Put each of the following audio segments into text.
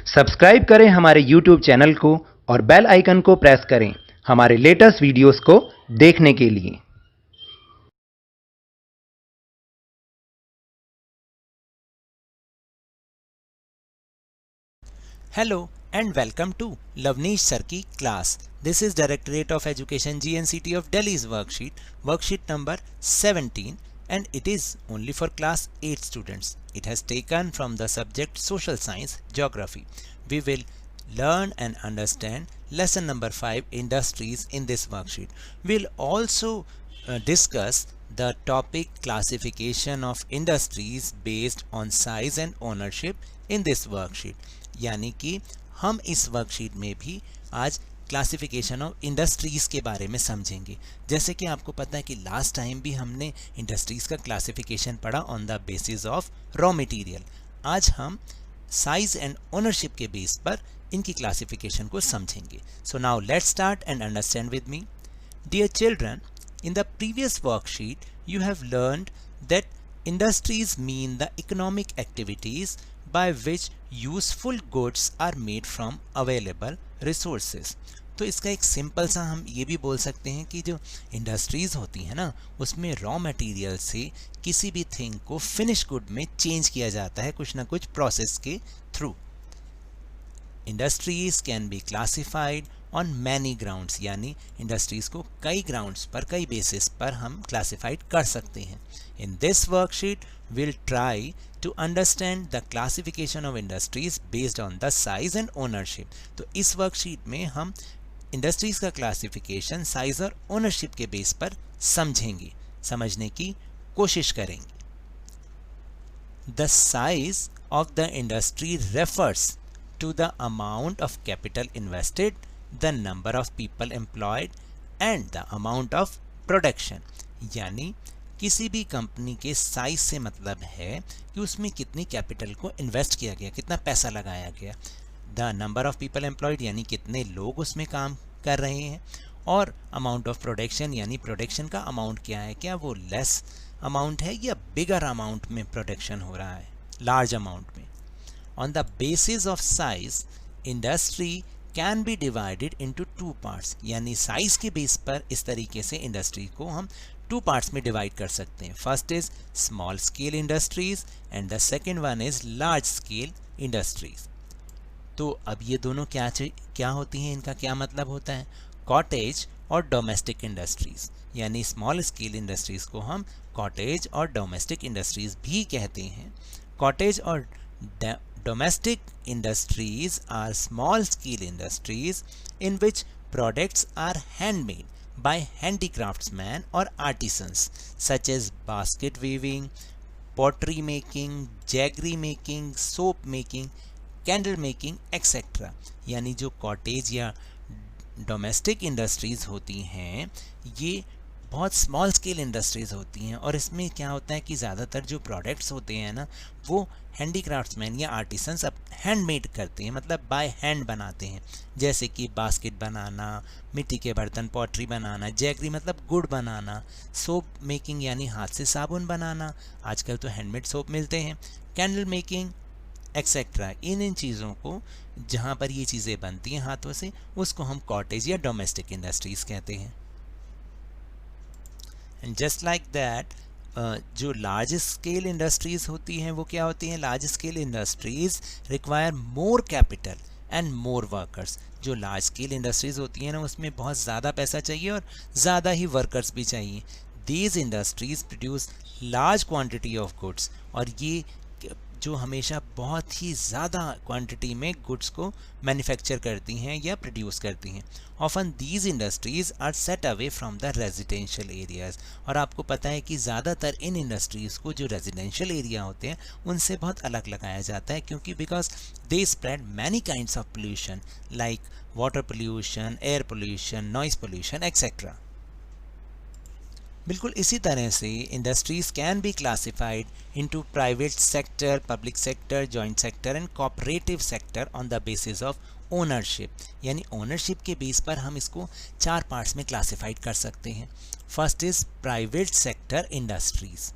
Subscribe करें हमारे YouTube channel को और बेल आइकन को प्रेस करें हमारे लेटेस्ट वीडियोस को देखने के लिए। Hello and welcome to Lavneesh Sir की class. This is Directorate of Education GNCT of Delhi's worksheet number 17, and it is only for class 8 students. It has taken from the subject Social Science Geography. We will learn and understand lesson number 5 industries in this worksheet. We'll also discuss the topic classification of industries based on size and ownership in this worksheet. यानी कि हम इस worksheet में भी आज classification of industries के बारे में समझेंगे। जैसे कि आपको पता है कि लास्ट टाइम भी हमने इंडस्ट्रीज़ का क्लासिफिकेशन पढ़ा on the basis of raw material. आज हम साइज एंड ओनरशिप के बेस पर इनकी क्लासिफिकेशन को समझेंगे। So now let's start and understand with me. Dear children, in the previous worksheet you have learned that industries mean the economic activities by which useful goods are made from available resources. तो इसका एक simple सा हम ये भी बोल सकते हैं कि जो इंडस्ट्रीज़ होती हैं ना, उसमें रॉ मटेरियल से किसी भी थिंग को फिनिश गुड में चेंज किया जाता है कुछ ना कुछ प्रोसेस के through. Industries can be classified on many grounds, यानी इंडस्ट्रीज को कई ग्राउंड्स पर, कई बेसिस पर हम क्लासिफाइड कर सकते हैं। In this worksheet will try to understand the classification of industries based on the size and ownership. तो इस वर्कशीट में हम इंडस्ट्रीज का क्लासिफिकेशन साइज और ओनरशिप के बेस पर समझेंगे, समझने की कोशिश करेंगे। The size of the industry refers to the amount of capital invested, the number of people employed and the amount of production। यानी किसी भी कंपनी के साइज से मतलब है कि उसमें कितनी कैपिटल को इन्वेस्ट किया गया, कितना पैसा लगाया गया। The number of people employed यानी कितने लोग उसमें काम कर रहे हैं, और अमाउंट ऑफ प्रोडक्शन यानी प्रोडक्शन का अमाउंट क्या है, क्या वो लेस अमाउंट है या बिगर अमाउंट में प्रोडक्शन हो रहा है, लार्ज अमाउंट में। On the basis of size, industry can be divided into two parts। यानी साइज के बेस पर इस तरीके से इंडस्ट्री को हम टू पार्ट्स में डिवाइड कर सकते हैं। First is small scale industries and the second one is large scale industries. तो अब ये दोनों क्या होती हैं, इनका क्या मतलब होता है। कॉटेज और डोमेस्टिक इंडस्ट्रीज, यानी स्मॉल स्केल इंडस्ट्रीज को हम कॉटेज और डोमेस्टिक इंडस्ट्रीज भी कहते हैं। कॉटेज और Domestic industries are small-scale industries in which products are handmade by handicraftsmen or artisans, such as basket weaving, pottery making, jaggery making, soap making, candle making, etc. यानी जो cottage या domestic industries होती हैं ये बहुत small scale industries होती हैं, और इसमें क्या होता है कि ज़्यादातर जो प्रोडक्ट्स होते हैं ना, वो हैंडीक्राफ्ट्समैन या आर्टिसंस अब हैंडमेड करते हैं, मतलब बाय हैंड बनाते हैं। जैसे कि बास्केट बनाना, मिट्टी के बर्तन, पॉटरी बनाना, जैगरी मतलब गुड़ बनाना, सोप मेकिंग यानी हाथ से साबुन बनाना, आजकल तो हैंडमेड सोप मिलते हैं, कैंडल मेकिंग एक्सेट्रा। इन चीज़ों को जहाँ पर ये चीज़ें बनती हैं हाथों से, उसको हम कॉटेज या डोमेस्टिक इंडस्ट्रीज़ कहते हैं। एंड जस्ट लाइक दैट जो लार्ज स्केल इंडस्ट्रीज़ होती हैं वो क्या होती हैं, large scale industries require more capital and more workers. जो लार्ज स्केल इंडस्ट्रीज़ होती हैं ना, उसमें बहुत ज़्यादा पैसा चाहिए और ज़्यादा ही वर्कर्स भी चाहिए। These industries produce large quantity of goods, और ये जो हमेशा बहुत ही ज़्यादा क्वांटिटी में गुड्स को मैन्युफैक्चर करती हैं या प्रोड्यूस करती हैं। Often these industries are set away from the residential areas, और आपको पता है कि ज़्यादातर इन इंडस्ट्रीज़ को जो रेजिडेंशियल एरिया होते हैं उनसे बहुत अलग लगाया जाता है, क्योंकि because they spread many kinds of pollution like water pollution, air pollution, noise pollution etcetera. बिल्कुल इसी तरह से industries can be classified into private sector, public sector, joint sector and cooperative sector on the basis of ownership. यानी ownership के base पर हम इसको चार पार्ट्स में क्लासिफाइड कर सकते हैं। First is private sector industries.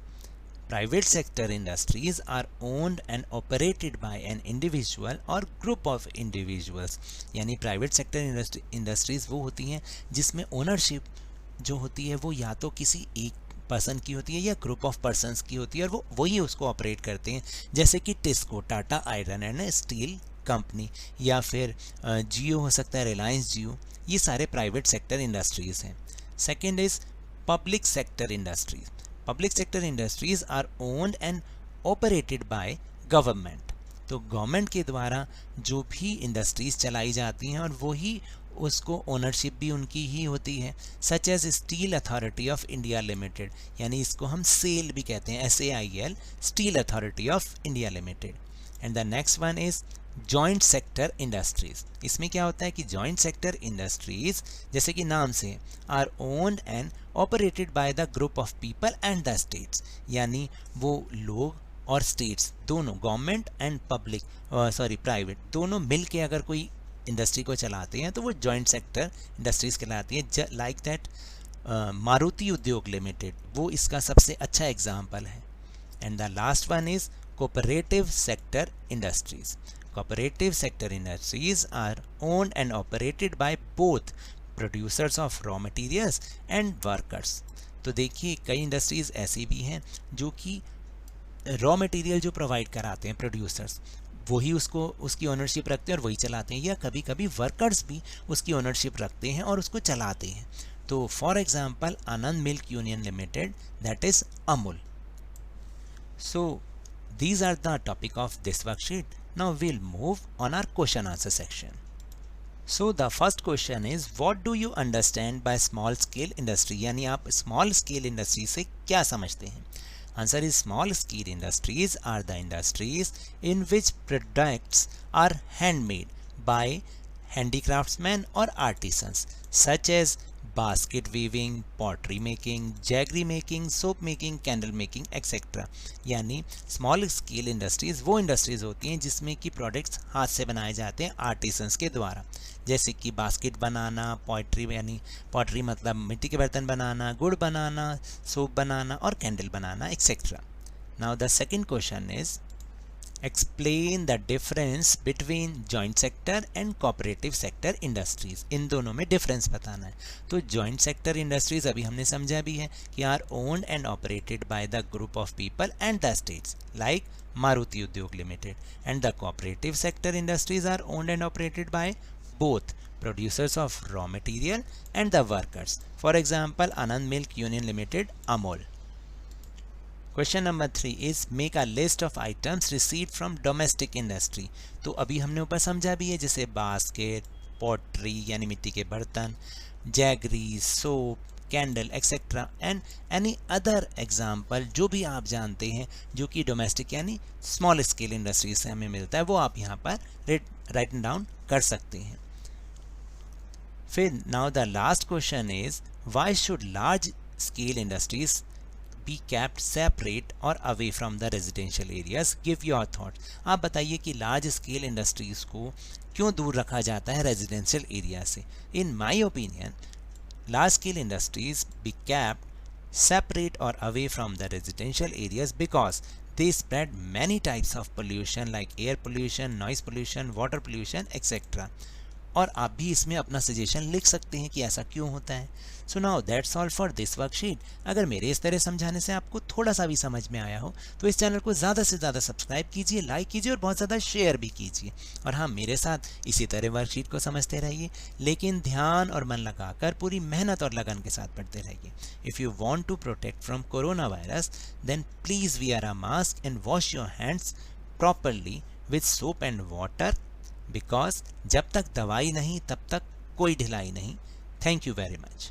Private sector industries are owned and operated by an individual or group of individuals. यानी प्राइवेट सेक्टर इंडस्ट्रीज वो होती हैं जिसमें ओनरशिप जो होती है वो या तो किसी एक पर्सन की होती है या ग्रुप ऑफ पर्सन्स की होती है और वो वही उसको ऑपरेट करते हैं, जैसे कि TISCO, Tata iron and steel company, या फिर जियो हो सकता है, रिलायंस जियो, ये सारे प्राइवेट सेक्टर इंडस्ट्रीज हैं. Second is public sector industries. Public sector industries are owned and operated by government. तो गवर्नमेंट के द्वारा जो भी इंडस्ट्रीज चलाई जाती हैं और वही उसको ओनरशिप भी उनकी ही होती है, such as steel authority of India limited, यानी इसको हम सेल भी कहते हैं, SAIL, steel authority of India limited. And the next one is joint sector industries. इसमें क्या होता है कि जॉइंट सेक्टर इंडस्ट्रीज जैसे कि नाम से are owned and operated by the group of people and the states, यानी वो लोग और स्टेट्स दोनों, गवर्नमेंट एंड पब्लिक प्राइवेट दोनों मिल के अगर कोई इंडस्ट्री को चलाते हैं तो वो जॉइंट सेक्टर इंडस्ट्रीज कहलाती है. Like that Maruti Udyog limited, वो इसका सबसे अच्छा एग्जाम्पल है. And the last one is cooperative sector industries. Cooperative sector industries are owned and operated by both producers of raw materials and workers. तो देखिए कई इंडस्ट्रीज ऐसी भी हैं जो कि रॉ मटेरियल जो प्रोवाइड कराते हैं प्रोड्यूसर्स, वही उसको उसकी ओनरशिप रखते हैं और वही चलाते हैं, या कभी कभी वर्कर्स भी उसकी ओनरशिप रखते हैं और उसको चलाते हैं. तो for example Anand milk union limited, that is Amul. So these are the topic of this worksheet. Now we'll move on our question answer section. So the first question is, what do you understand by small scale industry? यानी आप small scale industry से क्या समझते हैं? Answer is, small scale industries are the industries in which products are handmade by handicraftsmen or artisans, such as basket weaving, pottery making, jaggery making, soap making, candle making, etc. यानी small scale industries वो industries होती हैं जिसमें कि products हाथ से बनाए जाते हैं आर्टिसंस के द्वारा, जैसे कि बास्केट बनाना, पॉटरी यानी पॉटरी मतलब मिट्टी के बर्तन बनाना, गुड़ बनाना, सोप बनाना और कैंडल बनाना, etcetera. Now the second question is, explain the difference between joint sector and cooperative sector industries. इन दोनों में डिफरेंस बताना है. तो जॉइंट सेक्टर इंडस्ट्रीज अभी हमने समझा भी है कि are owned and operated by the group of people and the states, like Maruti Udyog limited. And the cooperative sector industries are owned and operated by both producers of raw material and the workers, for example Anand Milk Union Limited, Amul. Question number 3 is, make a list of items received from domestic industry. तो अभी हमने ऊपर समझा भी है, जैसे basket, pottery यानी मिट्टी के बर्तन, jaggery, soap, candle etcetera, and any other example जो भी आप जानते हैं जो कि डोमेस्टिक यानी स्मॉल स्केल इंडस्ट्री से हमें मिलता है, वो आप यहाँ पर राइट डाउन कर सकते हैं. फिर now the last question is, why should large scale industries be kept separate or away from the residential areas? Give your thought. आप बताइए कि लार्ज स्केल इंडस्ट्रीज को क्यों दूर रखा जाता है रेजिडेंशियल एरिया से? In my opinion, large scale industries be kept separate or away from the residential areas because they spread many types of pollution like air pollution, noise pollution, water pollution, etc. और आप भी इसमें अपना suggestion लिख सकते हैं कि ऐसा क्यों होता है. So now that's all for this worksheet. अगर मेरे इस तरह समझाने से आपको थोड़ा सा भी समझ में आया हो तो इस चैनल को ज़्यादा से ज़्यादा सब्सक्राइब कीजिए, लाइक कीजिए और बहुत ज़्यादा शेयर भी कीजिए. और हाँ, मेरे साथ इसी तरह वर्कशीट को समझते रहिए, लेकिन ध्यान और मन लगाकर पूरी मेहनत और लगन के साथ पढ़ते रहिए. If you want to protect from corona virus then please wear a mask and wash your hands properly with soap and water, because जब तक दवाई नहीं तब तक कोई ढिलाई नहीं. Thank you very much.